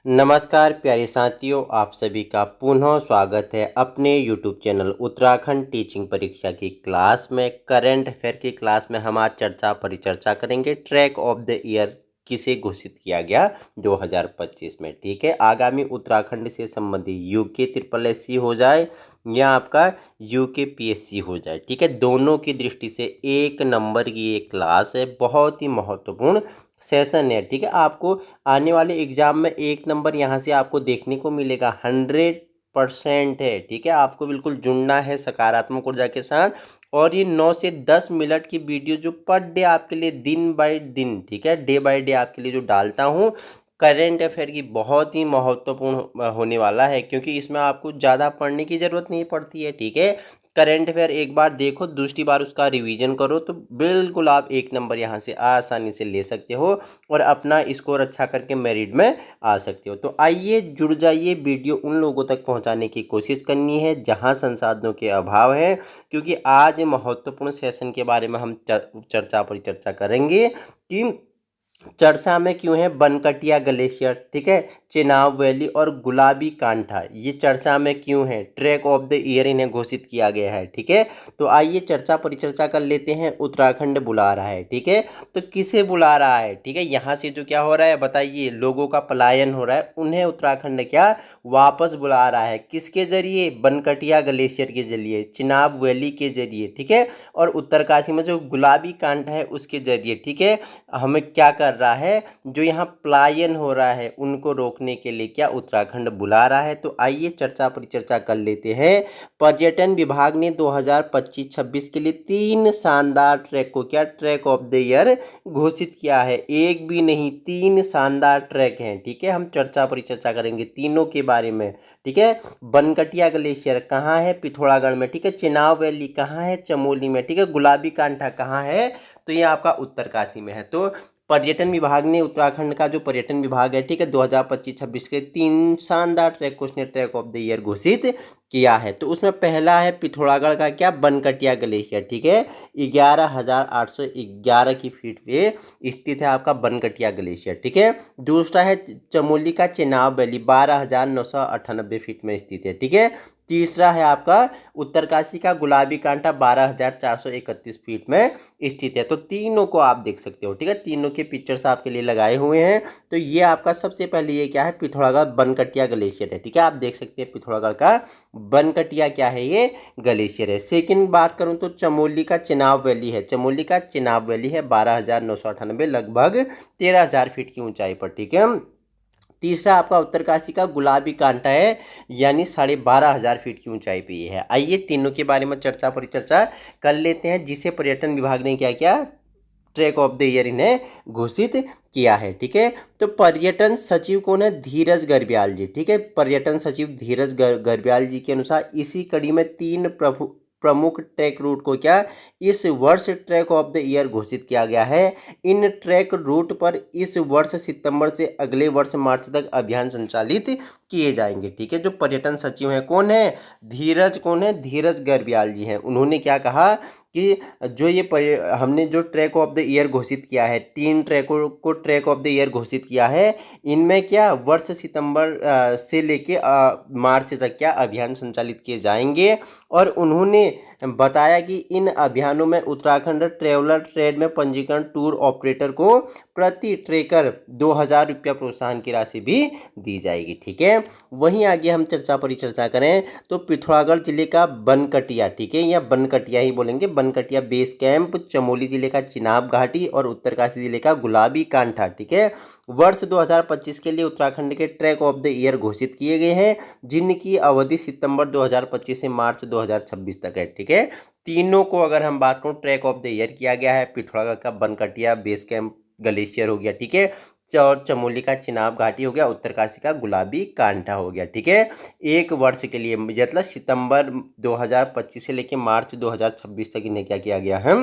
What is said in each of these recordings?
नमस्कार प्यारे साथियों, आप सभी का पुनः स्वागत है अपने YouTube चैनल उत्तराखंड टीचिंग परीक्षा की क्लास में। करंट अफेयर की क्लास में हम आज परिचर्चा करेंगे ट्रैक ऑफ द ईयर किसे घोषित किया गया 2025 में। ठीक है, आगामी उत्तराखंड से संबंधित यूके ट्रिपल एससी हो जाए या आपका यूके पीएससी हो जाए, ठीक है, दोनों की दृष्टि से एक नंबर की ये क्लास है, बहुत ही महत्वपूर्ण सेशन है। ठीक है, आपको आने वाले एग्जाम में एक नंबर यहाँ से आपको देखने को मिलेगा, 100% है। ठीक है, आपको बिल्कुल जुड़ना है सकारात्मक ऊर्जा के साथ। और ये 9 से 10 मिनट की वीडियो जो पर डे आपके लिए दिन बाय दिन, ठीक है, डे बाय डे आपके लिए जो डालता हूँ, करेंट अफेयर की बहुत ही महत्वपूर्ण होने वाला है, क्योंकि इसमें आपको ज़्यादा पढ़ने की ज़रूरत नहीं पड़ती है। ठीक है, करंट अफेयर एक बार देखो, दूसरी बार उसका रिवीजन करो, तो बिल्कुल आप एक नंबर यहाँ से आसानी से ले सकते हो और अपना स्कोर अच्छा करके मेरिट में आ सकते हो। तो आइए जुड़ जाइए, वीडियो उन लोगों तक पहुंचाने की कोशिश करनी है जहां संसाधनों के अभाव है, क्योंकि आज महत्वपूर्ण सेशन के बारे में हम परिचर्चा करेंगे कि चर्चा में क्यों है बनकटिया ग्लेशियर, ठीक है, चेनाब वैली और गुलाबी कांठा, ये चर्चा में क्यों है, ट्रैक ऑफ द ईयर इन्हें घोषित किया गया है। ठीक है, तो आइए परिचर्चा कर लेते हैं। उत्तराखंड बुला रहा है, ठीक है, तो किसे बुला रहा है? ठीक है, यहाँ से जो क्या हो रहा है बताइए, लोगों का पलायन हो रहा है, उन्हें उत्तराखंड क्या वापस बुला रहा है, किसके जरिए? बनकटिया ग्लेशियर के जरिए, चिनाब वैली के जरिए, ठीक है, और उत्तरकाशी में जो गुलाबी कांठा है उसके जरिए। ठीक है, हमें क्या कर रहा है, जो यहाँ पलायन हो रहा है उनको रोकने के लिए क्या उत्तराखंड बुला रहा है। तो आइए परिचर्चा कर लेते हैं। पर्यटन विभाग ने 2025-26 के लिए 3 शानदार ट्रैक को क्या ट्रैक ऑफ द ईयर घोषित किया है। एक भी नहीं, 3 शानदार ट्रैक हैं। ठीक है, हम परिचर्चा करेंगे तीनों के बारे में। ठीक है, बनकटिया ग्लेशियर कहाँ है? पिथौरागढ़ में। ठीक है, चेनाब वैली कहाँ है? चमोली में। ठीक है, गुलाबी कांठा कहाँ है? तो ये आपका उत्तरकाशी में है। तो पर्यटन विभाग ने, उत्तराखंड का जो पर्यटन विभाग है, ठीक है, 2025-26 के 3 शानदार ट्रैक को उसने ट्रैक ऑफ द ईयर घोषित किया है। तो उसमें पहला है पिथौरागढ़ का क्या बनकटिया ग्लेशियर, ठीक है, 11,811 की फीट पे स्थित है आपका बनकटिया ग्लेशियर। ठीक है, दूसरा है चमोली का चेनाब वैली, 12,998 फीट में स्थित है। ठीक है, तीसरा है आपका उत्तरकाशी का गुलाबी कांठा, 12,431 फीट में स्थित है। तो तीनों को आप देख सकते हो। ठीक है, तीनों के पिक्चर्स आपके लिए लगाए हुए हैं। तो ये आपका सबसे पहले ये क्या है, पिथौरागढ़ बनकटिया ग्लेशियर है। ठीक है, आप देख सकते हैं पिथौरागढ़ का बनकटिया क्या है, ये ग्लेशियर है। सेकंड बात करूं तो चमोली का चिनाब वैली है। चमोली का चिनाब वैली है 12,998, लगभग 13,000 फीट की ऊंचाई पर। ठीक है, तीसरा आपका उत्तरकाशी का गुलाबी कांटा है, यानी 12,500 फीट की ऊंचाई पे ये है। आइए तीनों के बारे में परिचर्चा कर लेते हैं, जिसे पर्यटन विभाग ने क्या किया, ट्रैक ऑफ द ईयर इन्हें घोषित किया है। ठीक है, तो पर्यटन सचिव कौन है? धीरज गर्ब्याल जी। ठीक है, पर्यटन सचिव धीरज गर्ब्याल जी के अनुसार इसी कड़ी में 3 प्रमुख ट्रैक रूट को क्या इस वर्ष ट्रैक ऑफ द ईयर घोषित किया गया है। इन ट्रैक रूट पर इस वर्ष सितंबर से अगले वर्ष मार्च तक अभियान संचालित किए जाएंगे। ठीक है, जो पर्यटन सचिव हैं कौन है? धीरज कौन है? धीरज गर्ब्याल जी हैं। उन्होंने क्या कहा कि जो ये हमने जो ट्रैक ऑफ द ईयर घोषित किया है, 3 ट्रैकों को ट्रैक ऑफ द ईयर घोषित किया है, इनमें क्या वर्ष सितंबर से लेके मार्च तक क्या अभियान संचालित किए जाएंगे। और उन्होंने बताया कि इन अभियानों में उत्तराखंड ट्रेवलर ट्रेड में पंजीकरण टूर ऑपरेटर को प्रति ट्रेकर 2,000 रुपया प्रोत्साहन की राशि भी दी जाएगी। ठीक है, वहीं आगे हम परिचर्चा करें तो पिथौरागढ़ जिले का बनकटिया, ठीक है, या बनकटिया ही बोलेंगे, बनकटिया बेस कैंप, चमोली जिले का चिनाब घाटी और उत्तरकाशी जिले का गुलाबी कांठा, ठीक है, वर्ष 2025 के लिए उत्तराखंड के ट्रैक ऑफ द ईयर घोषित किए गए हैं, जिनकी अवधि सितंबर 2025 से मार्च 2026 तक है। ठीक है, तीनों को अगर हम बात करूं ट्रैक ऑफ द ईयर किया गया है। पिथौरागढ़ का बनकटिया बेस कैंप ग्लेशियर हो गया, ठीक है, और चमोली का चिनाब घाटी हो गया, उत्तरकाशी का गुलाबी कांठा हो गया। ठीक है, एक वर्ष के लिए, मतलब सितंबर 2025 से लेकर मार्च 2026 तक इन्हें क्या किया गया है,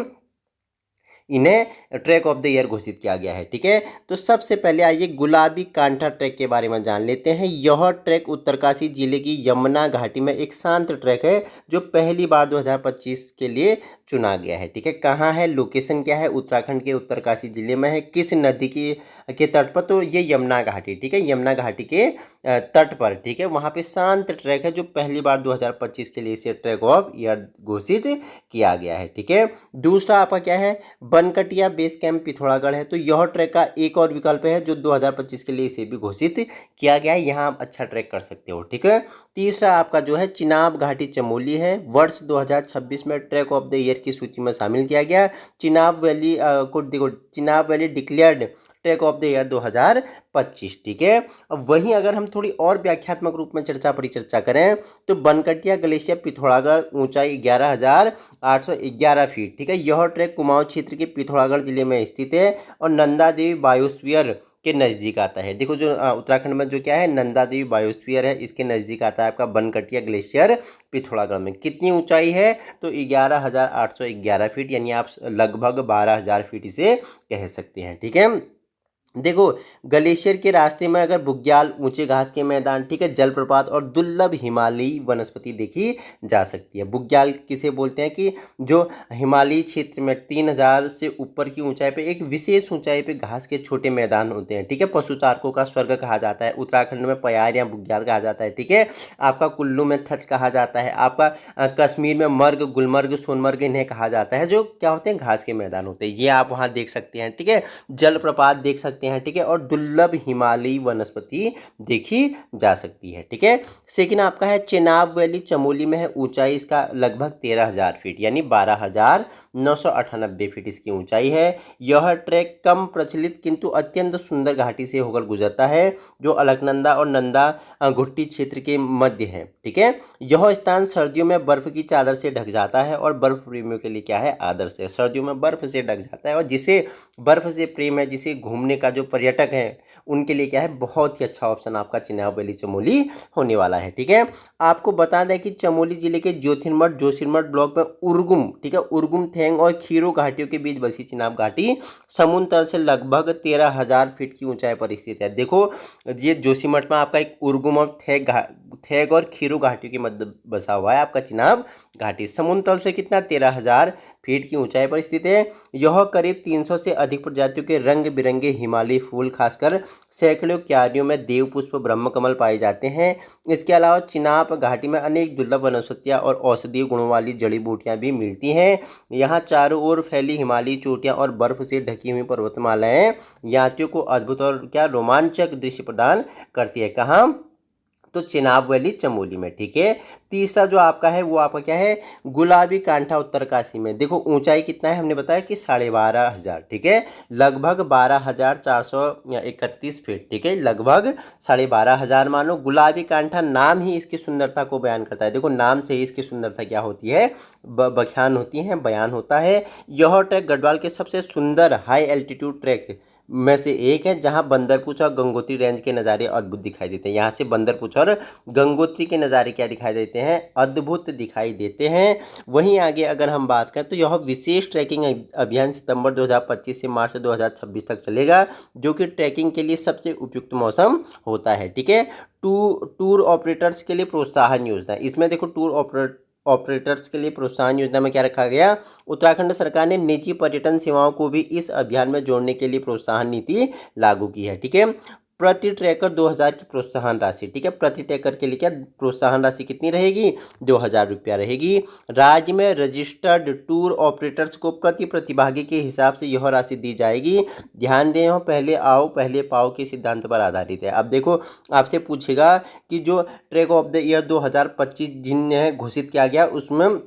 इन्हें ट्रैक ऑफ द ईयर घोषित किया गया है। ठीक है, तो सबसे पहले आइए गुलाबी कांठा ट्रैक के बारे में जान लेते हैं। यह ट्रैक उत्तरकाशी जिले की यमुना घाटी में एक शांत ट्रैक है जो पहली बार 2025 के लिए चुना गया है। ठीक है, कहाँ है, लोकेशन क्या है, उत्तराखंड के उत्तरकाशी जिले में है, किस नदी के तट पर, तो ये यमुना घाटी। ठीक है, यमुना घाटी के तट पर। ठीक है, वहाँ पे शांत ट्रैक है जो पहली बार 2025 के लिए इसे ट्रैक ऑफ ईयर घोषित किया गया है। ठीक है, दूसरा आपका क्या है, बनकटिया बेस कैंप पिथौरागढ़ है। तो यह ट्रैक का एक और विकल्प है जो 2025 के लिए इसे भी घोषित किया गया है, यहाँ आप अच्छा ट्रैक कर सकते हो। ठीक है, तीसरा आपका जो है चिनाब घाटी चमोली है, वर्ष 2026 में ट्रैक ऑफ द ईयर की सूची में शामिल किया गया। चिनाब वैली को देखो, Chenab valley declared track of the year 2025। ठीक है, अब वहीं अगर हम थोड़ी और व्याख्यात्मक रूप में चर्चा परिचर्चा करें तो बनकटिया ग्लेशियर पिथौरागढ़ ऊंचाई 11,811 फीट। ठीक है, यह ट्रैक कुमाऊं क्षेत्र के पिथौरागढ़ जिले में स्थित है और नंदा देवी बायोस्फीयर के नज़दीक आता है। देखो जो उत्तराखंड में जो क्या है, नंदा देवी बायोस्फीयर है, इसके नज़दीक आता है आपका बनकटिया ग्लेशियर पिथौरागढ़ में। कितनी ऊंचाई है, तो 11,811 फीट, यानी आप लगभग 12,000 फीट इसे कह सकते हैं। ठीक है, देखो ग्लेशियर के रास्ते में अगर बुग्याल, ऊंचे घास के मैदान, ठीक है, जलप्रपात और दुर्लभ हिमालयी वनस्पति देखी जा सकती है। बुग्याल किसे बोलते हैं कि जो हिमालयी क्षेत्र में 3,000 से ऊपर की ऊंचाई पे एक विशेष ऊंचाई पे घास के छोटे मैदान होते हैं। ठीक है, पशुचारकों का स्वर्ग कहा जाता है। उत्तराखंड में पयार या बुग्याल कहा जाता है। ठीक है, आपका कुल्लू में थच कहा जाता है। आपका कश्मीर में मर्ग, गुलमर्ग, सोनमर्ग इन्हें कहा जाता है, जो क्या होते हैं, घास के मैदान होते हैं। ये आप वहाँ देख सकते हैं। ठीक है, जलप्रपात देख सकते हैं। ठीक है, और दुर्लभ हिमालयी वनस्पति देखी जा सकती है। ठीक है, सेकंड आपका है चेनाब वैली चमोली में है, ऊंचाई इसका लगभग 13,000 फीट यानी 12,998 फीट इसकी ऊंचाई है। यह ट्रैक कम प्रचलित किंतु अत्यंत सुंदर घाटी से होकर गुजरता है जो अलकनंदा और नंदा घुट्टी क्षेत्र के मध्य है। ठीक है, यह स्थान सर्दियों में बर्फ की चादर से ढक जाता है और बर्फ प्रेमियों के लिए क्या है, आदर्श है। सर्दियों में बर्फ से ढक जाता है और जिसे बर्फ से प्रेम है, जिसे घूमने का जो पर्यटक हैं उनके लिए क्या है, बहुत ही अच्छा ऑप्शन आपका चिनाब वैली चमोली होने वाला है। ठीक है, आपको बता दें कि चमोली जिले के ज्योतिर्मठ जोशीमठ ब्लॉक में उर्गुम, ठीक है, उर्गुम, थेंग और खीरो घाटियों के बीच बसी चिनाब घाटी समुद्र तल से लगभग 13,000 फीट की ऊंचाई पर स्थित है। देखो ये जोशीमठ में आपका एक उर्गुम और थेग और खीरो घाटियों के मध्य बसा हुआ है आपका चिनाब घाटी। समुद्र तल से कितना, 13,000 फीट की ऊंचाई पर स्थित है। यह करीब 300 से अधिक प्रजातियों के रंग बिरंगे हिमालयी फूल, खासकर सैकड़ों क्यारियों में देवपुष्प, ब्रह्मकमल पाए जाते हैं। इसके अलावा चिनाब घाटी में अनेक दुर्लभ वनस्पतियां और औषधीय गुणों वाली जड़ी बूटियां भी मिलती हैं। यहाँ चारों ओर फैली हिमालयी चोटियां और बर्फ से ढकी हुई पर्वतमालाएं यात्रियों को अद्भुत और क्या रोमांचक दृश्य प्रदान करती है। कहाँ, तो चिनाब वैली चमोली में। ठीक है, तीसरा जो आपका है वो आपका क्या है, गुलाबी कांठा उत्तरकाशी में। देखो ऊंचाई कितना है, हमने बताया कि 12,500। ठीक है, लगभग 12,431 फीट। ठीक है, लगभग 12,500 मानो। गुलाबी कांठा नाम ही इसकी सुंदरता को बयान करता है। देखो नाम से ही इसकी सुंदरता क्या होती है, बख्यान होती है, बयान होता है। यह ट्रैक गढ़वाल के सबसे सुंदर हाई एल्टीट्यूड ट्रैक में से एक है जहां बंदरपुर और गंगोत्री रेंज के नज़ारे अद्भुत दिखाई देते हैं। यहाँ से बंदरपुर और गंगोत्री के नज़ारे क्या दिखाई देते हैं, अद्भुत दिखाई देते हैं। वहीं आगे अगर हम बात करें तो यह विशेष ट्रैकिंग अभियान सितंबर 2025 से मार्च 2026 तक चलेगा, जो कि ट्रैकिंग के लिए सबसे उपयुक्त मौसम होता है। ठीक है, टूर ऑपरेटर्स के लिए प्रोत्साहन योजना, इसमें देखो टूर ऑपरेटर्स के लिए प्रोत्साहन योजना में क्या रखा गया, उत्तराखंड सरकार ने निजी पर्यटन सेवाओं को भी इस अभियान में जोड़ने के लिए प्रोत्साहन नीति लागू की है। ठीक है, प्रति ट्रैकर 2,000 की प्रोत्साहन राशि। ठीक है, प्रति ट्रैकर के लिए क्या प्रोत्साहन राशि कितनी रहेगी, 2,000 रुपया रहेगी। राज्य में रजिस्टर्ड टूर ऑपरेटर्स को प्रति प्रतिभागी के हिसाब से यह राशि दी जाएगी। ध्यान दें, यह पहले आओ पहले पाओ के सिद्धांत पर आधारित है। अब देखो आपसे पूछेगा कि जो ट्रैक ऑफ द ईयर 2025 जिन्हें घोषित किया गया उसमें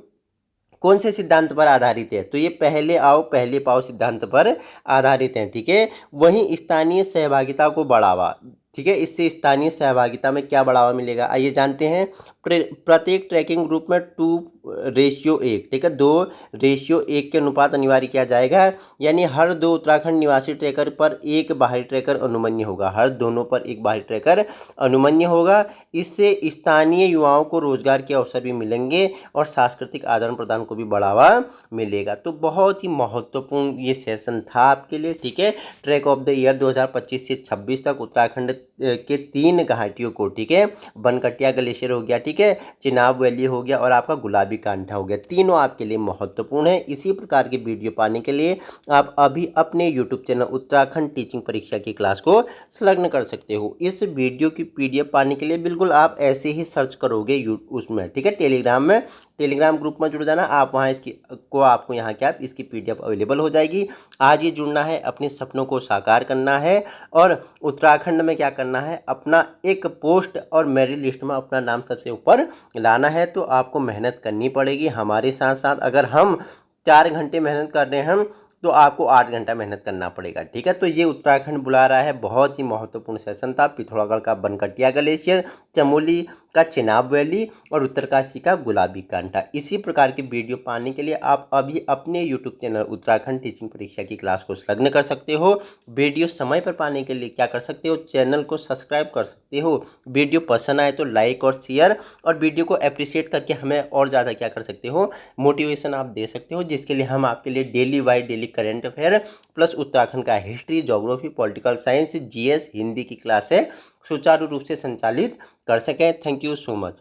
कौन से सिद्धांत पर आधारित है, तो ये पहले आओ पहले पाओ सिद्धांत पर आधारित है। ठीक है, वहीं स्थानीय सहभागिता को बढ़ावा, ठीक है। इससे स्थानीय सहभागिता में क्या बढ़ावा मिलेगा, आइए जानते हैं। प्रत्येक ट्रैकिंग ग्रुप में 2:1, ठीक है, 2:1 के अनुपात अनिवार्य किया जाएगा। यानी हर 2 उत्तराखंड निवासी ट्रैकर पर एक बाहरी ट्रैकर अनुमन्य होगा, हर दोनों पर एक बाहरी ट्रैकर अनुमन्य होगा। इससे स्थानीय युवाओं को रोजगार के अवसर भी मिलेंगे और सांस्कृतिक आदान प्रदान को भी बढ़ावा मिलेगा। तो बहुत ही महत्वपूर्ण ये सेशन था आपके लिए, ठीक है। ट्रैक ऑफ द ईयर 2025 से 26 तक उत्तराखंड के 3 घाटियों को, ठीक है, बनकटिया ग्लेशियर हो गया, ठीक है, चिनाब वैली हो गया और आपका गुलाबी कांठा हो गया, तीनों आपके लिए महत्वपूर्ण है। इसी प्रकार की वीडियो पाने के लिए आप अभी अपने यूट्यूब चैनल उत्तराखंड टीचिंग परीक्षा की क्लास को संलग्न कर सकते हो। इस वीडियो की PDF पाने के लिए बिल्कुल आप ऐसे ही सर्च करोगे उसमें, ठीक है, टेलीग्राम में, टेलीग्राम ग्रुप में जुड़ जाना आप, वहाँ इसकी को आपको यहाँ क्या इसकी PDF अवेलेबल हो जाएगी। आज ही जुड़ना है, अपने सपनों को साकार करना है और उत्तराखंड में क्या करना है, अपना एक पोस्ट और मेरिट लिस्ट में अपना नाम सबसे ऊपर लाना है। तो आपको मेहनत करनी पड़ेगी हमारे साथ साथ। अगर हम 4 घंटे मेहनत कर रहे हैं तो आपको 8 घंटा मेहनत करना पड़ेगा, ठीक है। तो ये उत्तराखंड बुला रहा है, बहुत ही महत्वपूर्ण सेशन था। पिथौरागढ़ का बनकटिया ग्लेशियर, चमोली का चिनाब वैली और उत्तरकाशी का गुलाबी कांठा। इसी प्रकार की वीडियो पाने के लिए आप अभी अपने यूट्यूब चैनल उत्तराखंड टीचिंग परीक्षा की क्लास को संलग्न कर सकते हो। वीडियो समय पर पाने के लिए क्या कर सकते हो, चैनल को सब्सक्राइब कर सकते हो। वीडियो पसंद आए तो लाइक और शेयर, और वीडियो को अप्रिशिएट करके हमें और ज़्यादा क्या कर सकते हो, मोटिवेशन आप दे सकते हो, जिसके लिए हम आपके लिए daily by daily current affair plus Uttarakhand का history, geography, political science, GS, Hindi की क्लासें सुचारू रूप से संचालित कर सकें। Thank you so much.